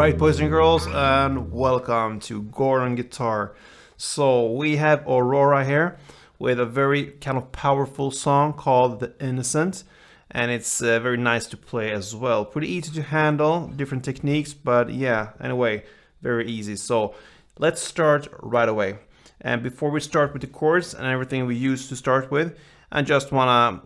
Alright, boys and girls, and welcome to Gordon Guitar. So we have Aurora here with a very kind of powerful song called The Innocent, and it's very nice to play as well. Pretty easy to handle, different techniques, but yeah, anyway, very easy. So let's start right away. And before we start with the chords and everything we used to start with, I just wanna,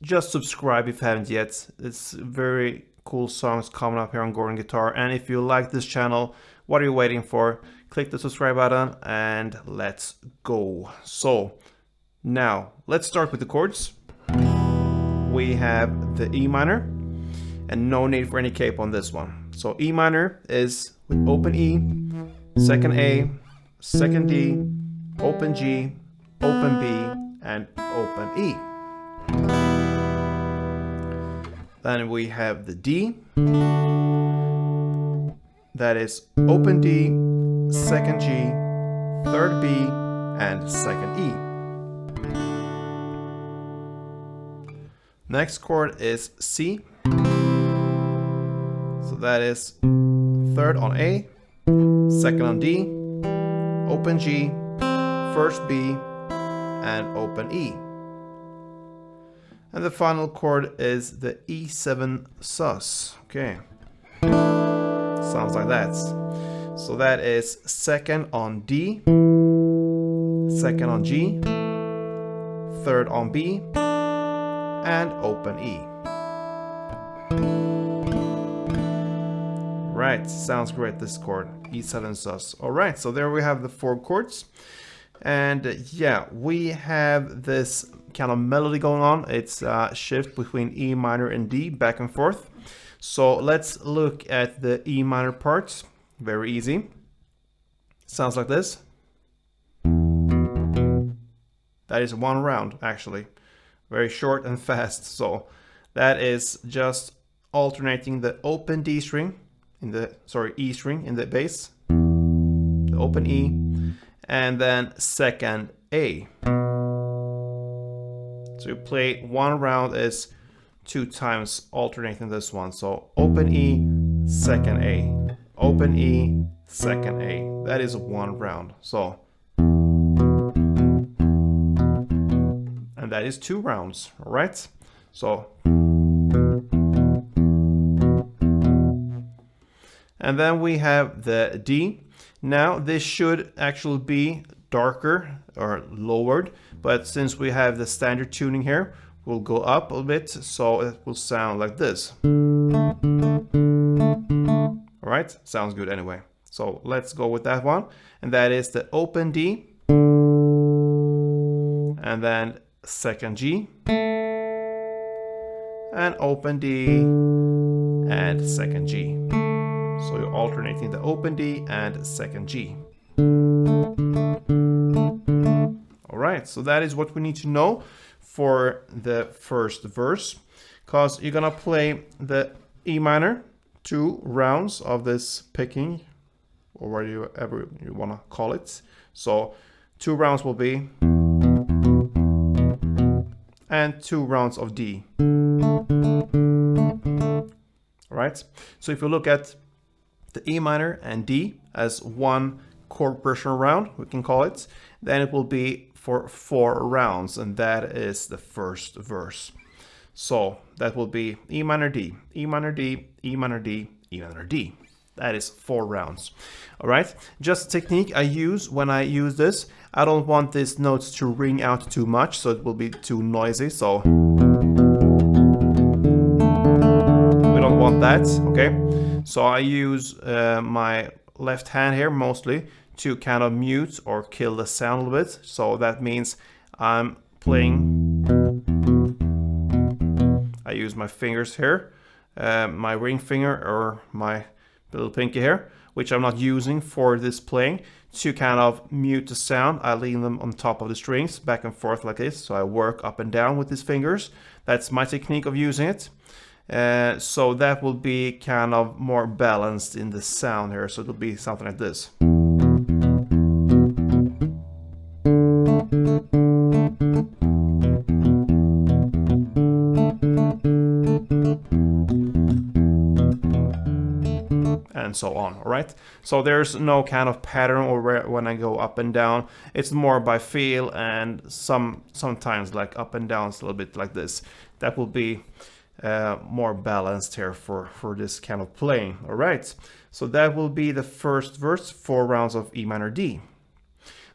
just subscribe if you haven't yet. It's very cool songs coming up here on Gordon Guitar, and if you like this channel, what are you waiting for? Click the subscribe button and let's go. So now let's start with the chords. We have the E minor, and no need for any cape on this one. So E minor is with open E, second A, second D, open G, open B, and open E. Then we have the D, that is open D, second G, third B, and second E. Next chord is C, so that is third on A, second on D, open G, first B, and open E. And the final chord is the E7 sus. Okay, sounds like that. So that is second on D, second on G, third on B, and open E. Right, sounds great, this chord, E7 sus. All right, so there we have the four chords. And yeah, we have this kind of melody going on. It's a shift between E minor and D, back and forth. So let's look at the E minor parts. Very easy. Sounds like this. That is one round, actually. Very short and fast. So that is just alternating the open D string in the, E string in the bass, the open E, and then second A. So you play one round is 2 times alternating this one. So open E, second A, open E, second A. That is one round. So, and that is 2 rounds. All right. So, and then we have the D. Now this should actually be darker or lowered, but since we have the standard tuning here, we'll go up a bit, so it will sound like this. All right, sounds good anyway. So let's go with that one, and that is the open D, and then second G, and open D, and second G. So you're alternating the open D and second G. All right, so that is what we need to know for the first verse, because you're gonna play the E minor 2 rounds of this picking, or whatever you wanna call it. So 2 rounds will be, and 2 rounds of D. All right, so if you look at the E minor and D as one chord progression round, we can call it, then it will be for 4 rounds, and that is the first verse. So that will be E minor D, E minor D, E minor D, E minor D. That is 4 rounds. All right, just a technique I use when I use this. I don't want these notes to ring out too much, so it will be too noisy. So we don't want that, okay? So I use my left hand here mostly to kind of mute or kill the sound a little bit. So that means I'm playing, I use my fingers here, my ring finger or my little pinky here, which I'm not using for this playing, to kind of mute the sound. I lean them on top of the strings back and forth like this. So I work up and down with these fingers. That's my technique of using it. So that will be kind of more balanced in the sound here. So it'll be something like this. and so on. All right, so there's no kind of pattern or when I go up and down. It's more by feel, and sometimes like up and down, it's a little bit like this. That will be more balanced here for this kind of playing. All right, so that will be the first verse, 4 rounds of E minor D.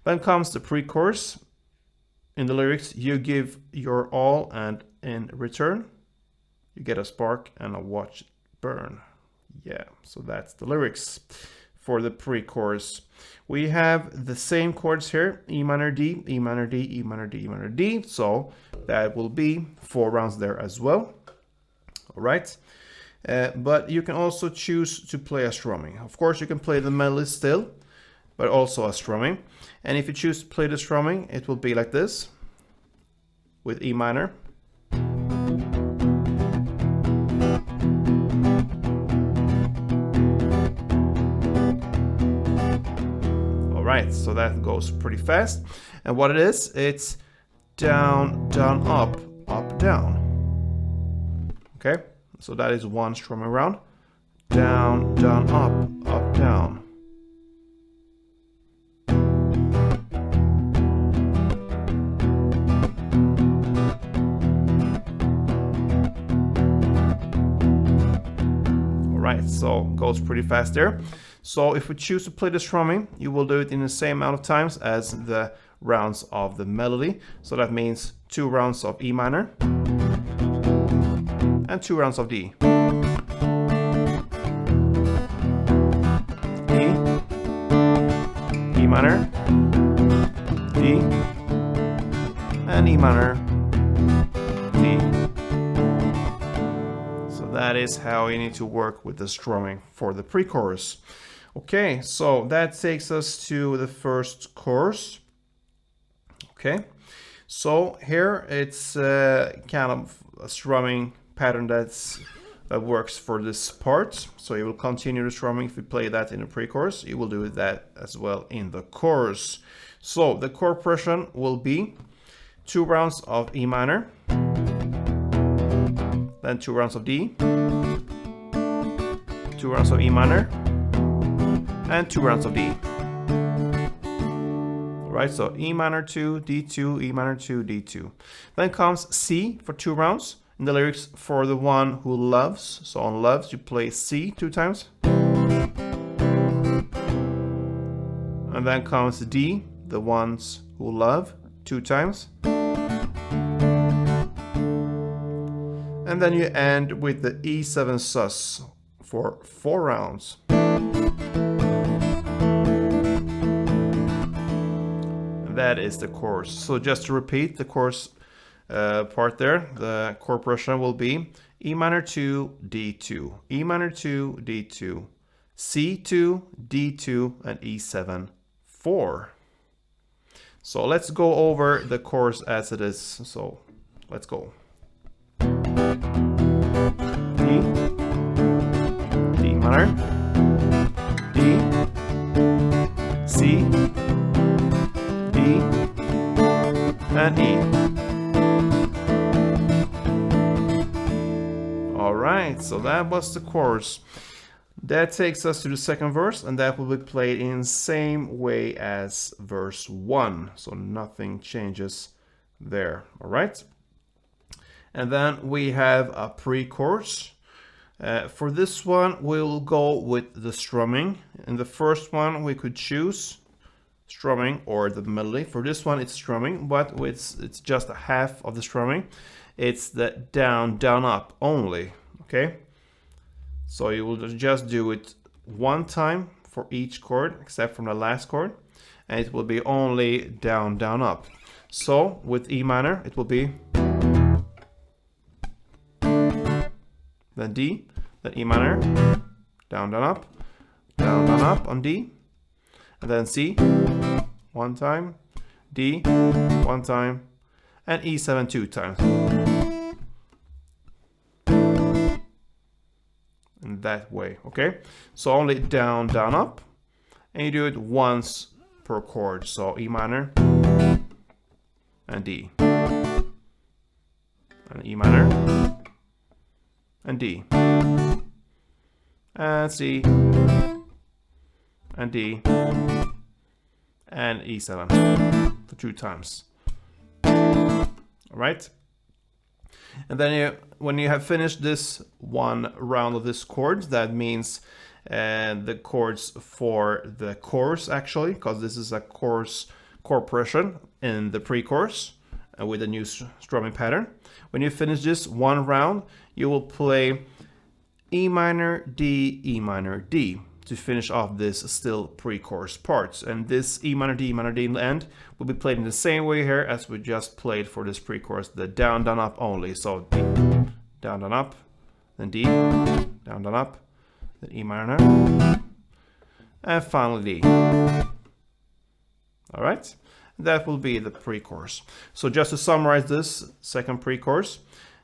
Then comes the pre-chorus. In the lyrics, you give your all, and in return you get a spark and a watch it burn. Yeah, so that's the lyrics for the pre-chorus. We have the same chords here, E minor D, E minor D, E minor D, E minor D. So that will be 4 rounds there as well. All right, but you can also choose to play a strumming. Of course, you can play the melody still, but also a strumming. And if you choose to play the strumming, it will be like this with E minor. All right, so that goes pretty fast. And what it is, it's down, down, up, up, down. Okay, so that is one strumming round. Down, down, up, up, down. Alright, so goes pretty fast there. So if we choose to play the strumming, you will do it in the same amount of times as the rounds of the melody. So that means 2 rounds of E minor and 2 rounds of D. D, E minor, D, and E minor, D. So that is how you need to work with the strumming for the pre-chorus. Okay, so that takes us to the first chorus. Okay, so here it's kind of a strumming pattern that works for this part. So you will continue the strumming. If you play that in the pre-chorus, you will do that as well in the chorus. So the chord progression will be 2 rounds of E minor, then 2 rounds of D, 2 rounds of E minor, and 2 rounds of D. Right, so E minor 2, D2, E minor 2, D2. Then comes C for 2 rounds. In the lyrics, for the one who loves. So on loves, you play C 2 times. And then comes D, the ones who love, 2 times. And then you end with the E7 sus for 4 rounds. And that is the chorus. So just to repeat the chorus part there, the chord progression will be E minor 2, D2, E minor 2, D2, C2, D2, and E7, 4. So let's go over the chorus as it is. So let's go. D, D minor, D, C, D, and E. Alright, so that was the chorus. That takes us to the second verse, and that will be played in the same way as verse 1. So nothing changes there. Alright. And then we have a pre-chorus. For this one, we'll go with the strumming. In the first one, we could choose strumming or the melody. For this one, it's strumming, but it's just a half of the strumming. It's the down, down, up only. Okay, so you will just do it 1 time for each chord, except from the last chord, and it will be only down, down, up. So with E minor, it will be then D, then E minor, down, down, up on D, and then C 1 time, D 1 time, and E7 2 times. In that way, okay? So only down, down, up, and you do it once per chord. So E minor and D, and E minor and D, and and C, and D, and E7 for 2 times. Alright? And then when you have finished this one round of this chords, that means the chords for the chorus actually, because this is a chord progression in the pre-chorus with a new strumming pattern. When you finish this one round, you will play E minor, D, E minor, D to finish off this still pre-chorus parts. And this E minor, D in the end will be played in the same way here as we just played for this pre-chorus, the down, down, up only. So D, down, down, up, then D, down, down, up, then E minor, and finally D. All right, that will be the pre-chorus. So just to summarize this second pre-chorus,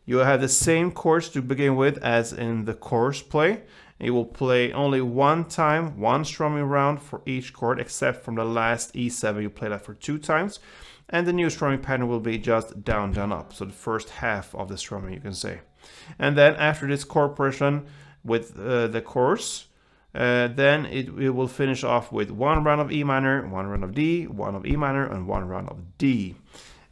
you will have the same chords to begin with as in the chorus play. You will play only one time, one strumming round for each chord, except from the last E7, you play that for 2 times. And the new strumming pattern will be just down, down, up. So the first half of the strumming, you can say. And then after this chord progression with the chorus, then it will finish off with 1 round of E minor, 1 round of D, 1 of E minor, and 1 round of D.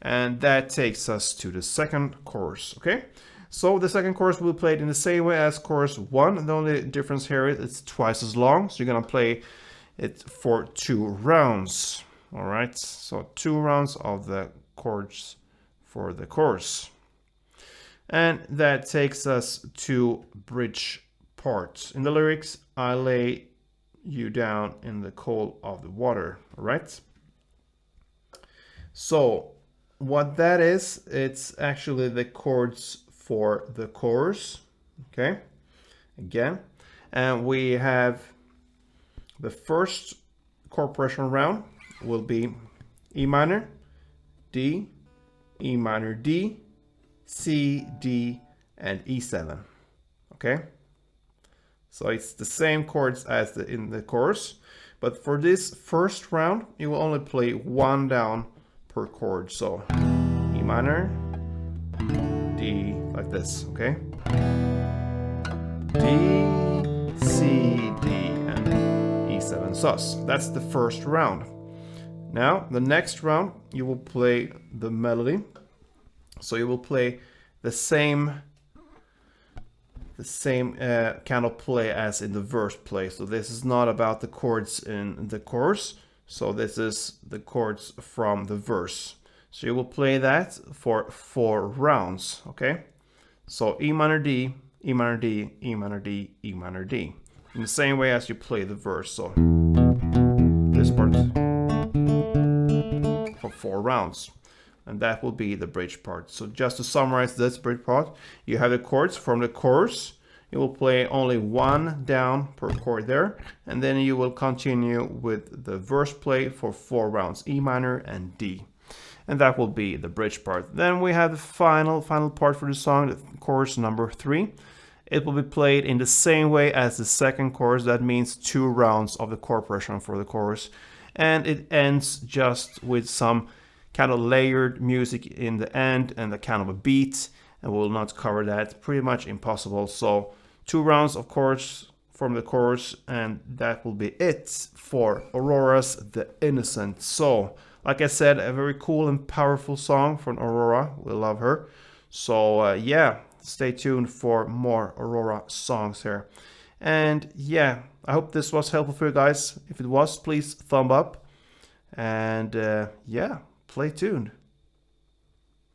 And that takes us to the second chorus, okay? So the second chorus will be played in the same way as chorus 1. The only difference here is it's twice as long. So you're gonna play it for 2 rounds. All right, so 2 rounds of the chords for the chorus. And that takes us to bridge parts. In the lyrics, I lay you down in the cold of the water, all right? So what that is, it's actually the chords for the chorus, okay? Again, and we have the first chord progression round will be E minor, D, E minor, D, C, D, and E7, okay? So it's the same chords as in the chorus, but for this first round, you will only play 1 down per chord. So E minor, D, like this, okay? D, C, D, and E7 sus. That's the first round. Now, the next round, you will play the melody. So you will play the same kind of play as in the verse play. So this is not about the chords in the chorus. So this is the chords from the verse. So you will play that for 4 rounds, okay? So E minor, D, E minor, D, E minor, D, E minor, D. In the same way as you play the verse. So this part for 4 rounds. And that will be the bridge part. So just to summarize this bridge part, you have the chords from the chorus. You will play only 1 down per chord there. And then you will continue with the verse play for 4 rounds, E minor and D. And that will be the bridge part. Then we have the final part for the song, the chorus number 3. It will be played in the same way as the second chorus. That means 2 rounds of the chord progression for the chorus. And it ends just with some kind of layered music in the end and a kind of a beat. And we'll not cover that. Pretty much impossible. So 2 rounds of chords from the chorus, and that will be it for Aurora's The Innocent. So, like I said, a very cool and powerful song from Aurora. We love her. So yeah, stay tuned for more Aurora songs here. And yeah, I hope this was helpful for you guys. If it was, please thumb up. And yeah, play tuned.